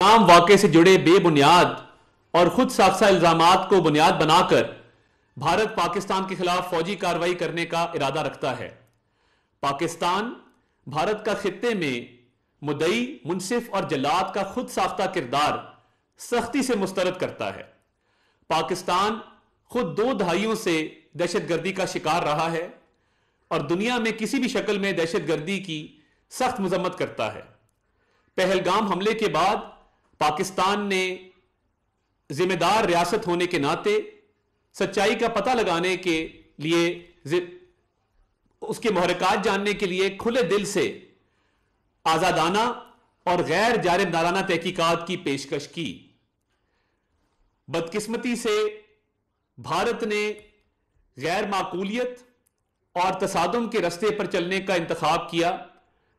عام واقعے سے جڑے بے بنیاد اور خود ساختہ الزامات کو بنیاد بنا کر بھارت پاکستان کے خلاف فوجی کارروائی کرنے کا ارادہ رکھتا ہے۔ پاکستان بھارت کا خطے میں مدعی، منصف اور جلاد کا خود ساختہ کردار سختی سے مسترد کرتا ہے۔ پاکستان خود 2 دہائیوں سے دہشت گردی کا شکار رہا ہے اور دنیا میں کسی بھی شکل میں دہشت گردی کی سخت مذمت کرتا ہے۔ پہلگام حملے کے بعد پاکستان نے ذمہ دار ریاست ہونے کے ناطے سچائی کا پتہ لگانے کے لیے، اس کے محرکات جاننے کے لیے کھلے دل سے آزادانہ اور غیر جانبدارانہ تحقیقات کی پیشکش کی۔ بدقسمتی سے بھارت نے غیر معقولیت اور تصادم کے رستے پر چلنے کا انتخاب کیا،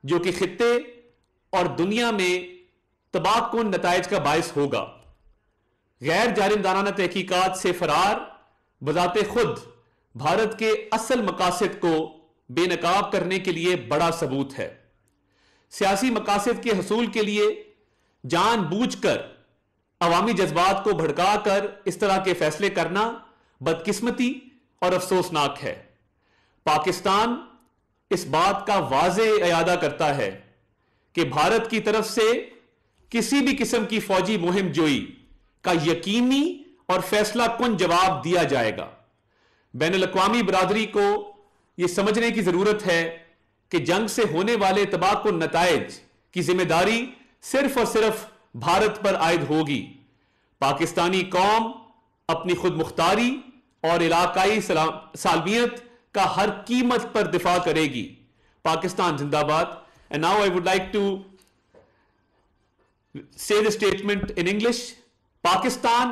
جو کہ خطے اور دنیا میں تباہ کن نتائج کا باعث ہوگا۔ غیر جانبدارانہ تحقیقات سے فرار بذات خود بھارت کے اصل مقاصد کو بے نقاب کرنے کے لیے بڑا ثبوت ہے۔ سیاسی مقاصد کے حصول کے لیے جان بوجھ کر عوامی جذبات کو بھڑکا کر اس طرح کے فیصلے کرنا بدقسمتی اور افسوسناک ہے۔ پاکستان اس بات کا واضح اعادہ کرتا ہے کہ بھارت کی طرف سے کسی بھی قسم کی فوجی مہم جوئی کا یقینی اور فیصلہ کن جواب دیا جائے گا۔ بین الاقوامی برادری کو یہ سمجھنے کی ضرورت ہے کہ جنگ سے ہونے والے تباہ کن نتائج کی ذمہ داری صرف اور صرف بھارت پر عائد ہوگی۔ پاکستانی قوم اپنی خود مختاری اور علاقائی سالمیت کا ہر قیمت پر دفاع کرے گی۔ پاکستان زندہ باد۔ And now I would like to say the statement in English. Pakistan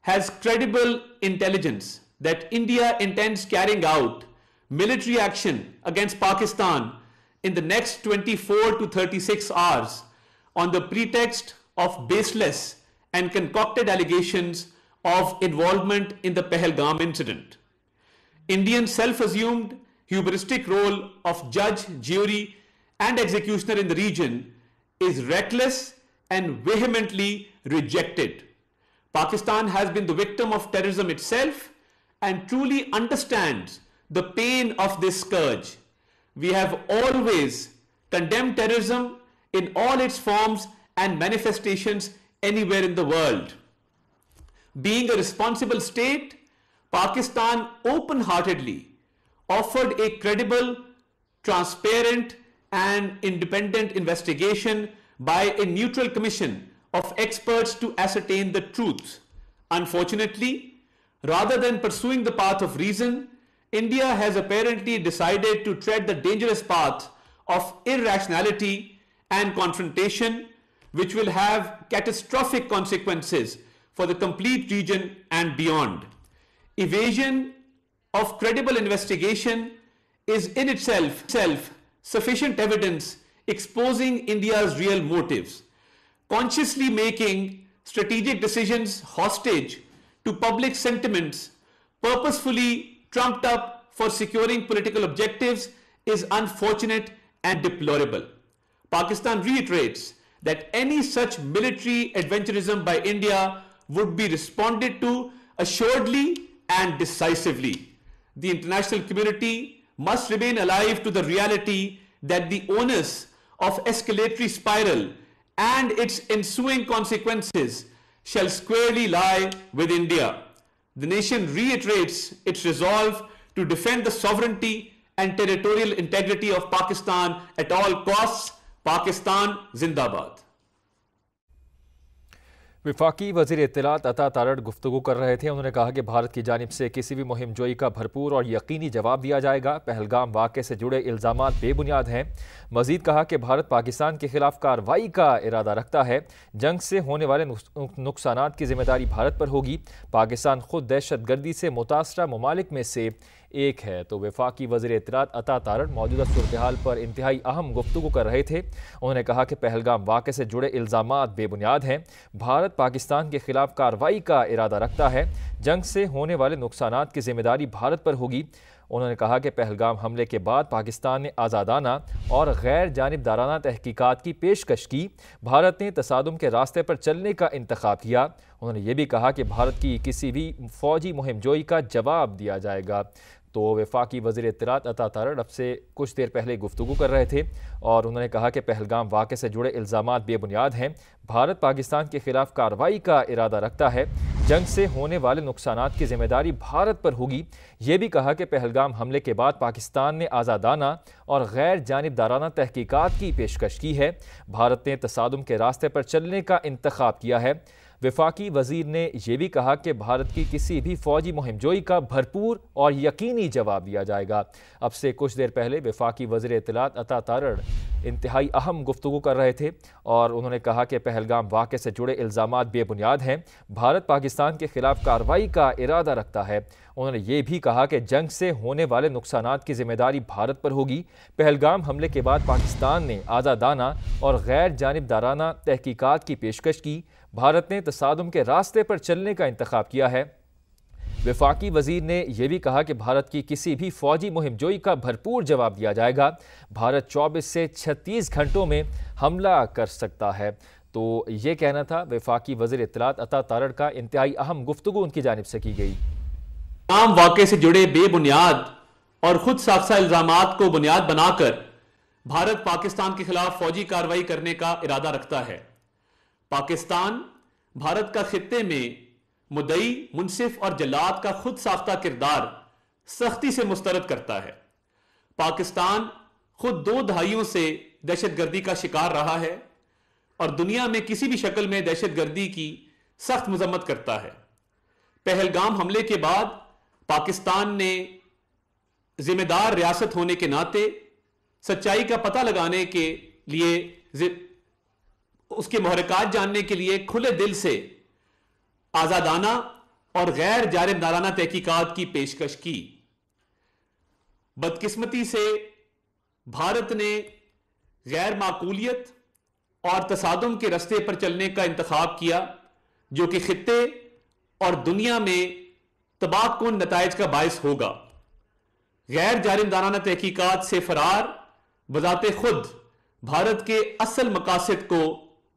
has credible intelligence that India intends carrying out military action against Pakistan in the next 24 to 36 hours on the pretext of baseless and concocted allegations of involvement in the Pahalgam incident. Indian self-assumed hubristic role of judge, jury, and executioner in the region is reckless and vehemently rejected. Pakistan has been the victim of terrorism itself and truly understands the pain of this scourge. We have always condemned terrorism in all its forms and manifestations anywhere in the world. Being a responsible state, Pakistan open-heartedly offered a credible, transparent, and independent investigation by a neutral commission of experts to ascertain the truth. Unfortunately, rather than pursuing the path of reason, India has apparently decided to tread the dangerous path of irrationality and confrontation, which will have catastrophic consequences for the complete region and beyond. Evasion of credible investigation is in itself sufficient evidence exposing India's real motives. Consciously making strategic decisions hostage to public sentiments purposefully trumped up for securing political objectives is unfortunate and deplorable. Pakistan reiterates that any such military adventurism by India would be responded to assuredly and decisively. The international community must remain alive to the reality that the onus of escalatory spiral and its ensuing consequences shall squarely lie with India. The nation reiterates its resolve to defend the sovereignty and territorial integrity of Pakistan at all costs. Pakistan Zindabad. وفاقی وزیر اطلاعات عطا تارڑ گفتگو کر رہے تھے۔ انہوں نے کہا کہ بھارت کی جانب سے کسی بھی مہم جوئی کا بھرپور اور یقینی جواب دیا جائے گا۔ پہلگام واقعے سے جڑے الزامات بے بنیاد ہیں۔ مزید کہا کہ بھارت پاکستان کے خلاف کارروائی کا ارادہ رکھتا ہے۔ جنگ سے ہونے والے نقصانات کی ذمہ داری بھارت پر ہوگی۔ پاکستان خود دہشت گردی سے متاثرہ ممالک میں سے ایک ہے۔ تو وفاقی وزیر اطلاعات عطا تارڑ موجودہ صورتحال پر انتہائی اہم گفتگو کر رہے تھے۔ انہوں نے کہا کہ پہلگام واقعے سے جڑے الزامات بے بنیاد ہیں۔ بھارت پاکستان کے خلاف کارروائی کا ارادہ رکھتا ہے۔ جنگ سے ہونے والے نقصانات کی ذمہ داری بھارت پر ہوگی۔ انہوں نے کہا کہ پہلگام حملے کے بعد پاکستان نے آزادانہ اور غیر جانبدارانہ تحقیقات کی پیشکش کی، بھارت نے تصادم کے راستے پر چلنے کا انتخاب کیا۔ انہوں نے یہ بھی کہا کہ بھارت کی کسی بھی فوجی مہم جوئی کا جواب دیا جائے گا۔ تو وفاقی وزیر اطلاعات عطا تارڑ اب سے کچھ دیر پہلے گفتگو کر رہے تھے اور انہوں نے کہا کہ پہلگام واقعے سے جڑے الزامات بے بنیاد ہیں، بھارت پاکستان کے خلاف کارروائی کا ارادہ رکھتا ہے، جنگ سے ہونے والے نقصانات کی ذمہ داری بھارت پر ہوگی۔ یہ بھی کہا کہ پہلگام حملے کے بعد پاکستان نے آزادانہ اور غیر جانبدارانہ تحقیقات کی پیشکش کی ہے، بھارت نے تصادم کے راستے پر چلنے کا انتخاب کیا ہے۔ وفاقی وزیر نے یہ بھی کہا کہ بھارت کی کسی بھی فوجی مہم جوئی کا بھرپور اور یقینی جواب دیا جائے گا۔ اب سے کچھ دیر پہلے وفاقی وزیر اطلاعات عطا تارڑ انتہائی اہم گفتگو کر رہے تھے اور انہوں نے کہا کہ پہلگام واقعے سے جڑے الزامات بے بنیاد ہیں، بھارت پاکستان کے خلاف کارروائی کا ارادہ رکھتا ہے۔ انہوں نے یہ بھی کہا کہ جنگ سے ہونے والے نقصانات کی ذمہ داری بھارت پر ہوگی۔ پہلگام حملے کے بعد پاکستان نے آزادانہ اور غیر جانبدارانہ تحقیقات کی پیشکش کی، بھارت نے تصادم کے راستے پر چلنے کا انتخاب کیا ہے۔ وفاقی وزیر نے یہ بھی کہا کہ بھارت کی کسی بھی فوجی مہم جوئی کا بھرپور جواب دیا جائے گا، بھارت 24 سے 36 گھنٹوں میں حملہ کر سکتا ہے۔ تو یہ کہنا تھا وفاقی وزیر اطلاعات عطا تارڑ کا، انتہائی اہم گفتگو ان کی جانب سے کی گئی۔ تمام واقعے سے جڑے بے بنیاد اور خود ساختہ الزامات کو بنیاد بنا کر بھارت پاکستان کے خلاف فوجی کارروائی کرنے کا ارادہ رکھتا ہے۔ پاکستان بھارت کا خطے میں مدعی، منصف اور جلاد کا خود ساختہ کردار سختی سے مسترد کرتا ہے۔ پاکستان خود 2 دہائیوں سے دہشت گردی کا شکار رہا ہے اور دنیا میں کسی بھی شکل میں دہشت گردی کی سخت مذمت کرتا ہے۔ پہلگام حملے کے بعد پاکستان نے ذمہ دار ریاست ہونے کے ناطے سچائی کا پتہ لگانے کے لیے، اس کے محرکات جاننے کے لیے کھلے دل سے آزادانہ اور غیر جانبدارانہ تحقیقات کی پیشکش کی۔ بدقسمتی سے بھارت نے غیر معقولیت اور تصادم کے راستے پر چلنے کا انتخاب کیا، جو کہ خطے اور دنیا میں تباہ کن نتائج کا باعث ہوگا۔ غیر جانبدارانہ تحقیقات سے فرار بذات خود بھارت کے اصل مقاصد کو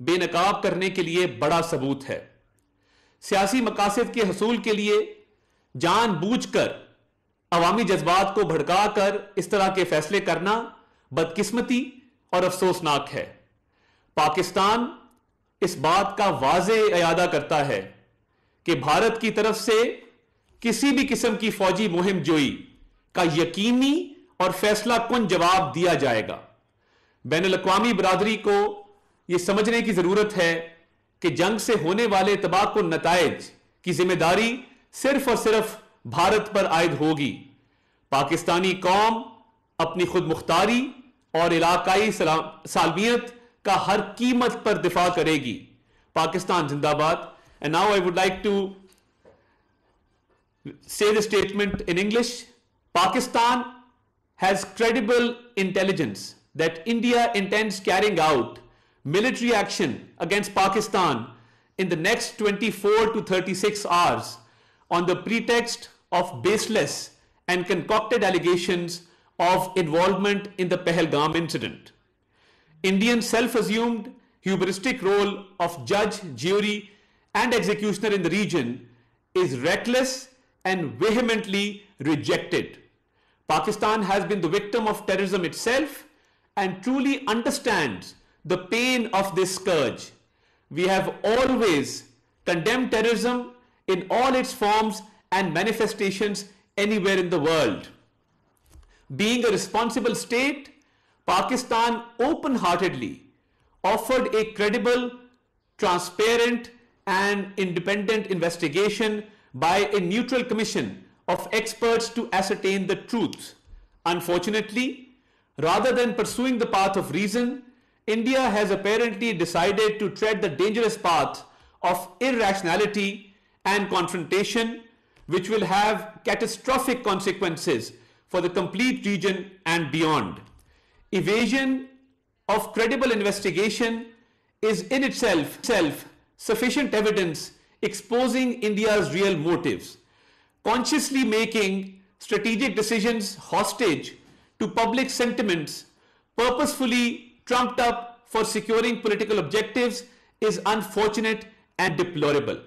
بے نقاب کرنے کے لیے بڑا ثبوت ہے۔ سیاسی مقاصد کے حصول کے لیے جان بوجھ کر عوامی جذبات کو بھڑکا کر اس طرح کے فیصلے کرنا بدقسمتی اور افسوسناک ہے۔ پاکستان اس بات کا واضح اعادہ کرتا ہے کہ بھارت کی طرف سے کسی بھی قسم کی فوجی مہم جوئی کا یقینی اور فیصلہ کن جواب دیا جائے گا۔ بین الاقوامی برادری کو یہ سمجھنے کی ضرورت ہے کہ جنگ سے ہونے والے تباہ کن نتائج کی ذمہ داری صرف اور صرف بھارت پر عائد ہوگی۔ پاکستانی قوم اپنی خود مختاری اور علاقائی سالمیت کا ہر قیمت پر دفاع کرے گی۔ پاکستان زندہ باد۔ And now I would like to say the statement in English. Pakistan has credible intelligence that India intends carrying out military action against Pakistan in the next 24 to 36 hours on the pretext of baseless and concocted allegations of involvement in the Pahalgam incident. Indian self-assumed hubristic role of judge, jury, and executioner in the region is reckless and vehemently rejected. Pakistan has been the victim of terrorism itself and truly understands the pain of this scourge. We have always condemned terrorism in all its forms and manifestations anywhere in the world. Being a responsible state, Pakistan open-heartedly offered a credible, transparent, and independent investigation by a neutral commission of experts to ascertain the truth. Unfortunately, rather than pursuing the path of reason, India has apparently decided to tread the dangerous path of irrationality and confrontation, which will have catastrophic consequences for the complete region and beyond. Evasion of credible investigation is in itself sufficient evidence exposing India's real motives. Consciously making strategic decisions hostage to public sentiments purposefully trumped up for securing political objectives is unfortunate and deplorable.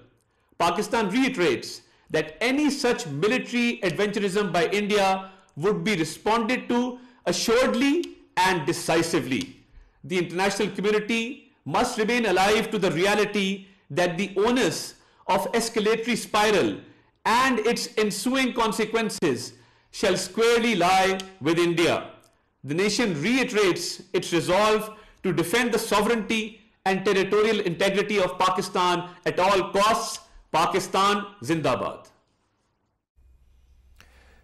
Pakistan reiterates that any such military adventurism by India would be responded to assuredly and decisively. The international community must remain alive to the reality that the onus of escalatory spiral and its ensuing consequences shall squarely lie with India. The nation reiterates its resolve to defend the sovereignty and territorial integrity of Pakistan at all costs. Pakistan Zindabad.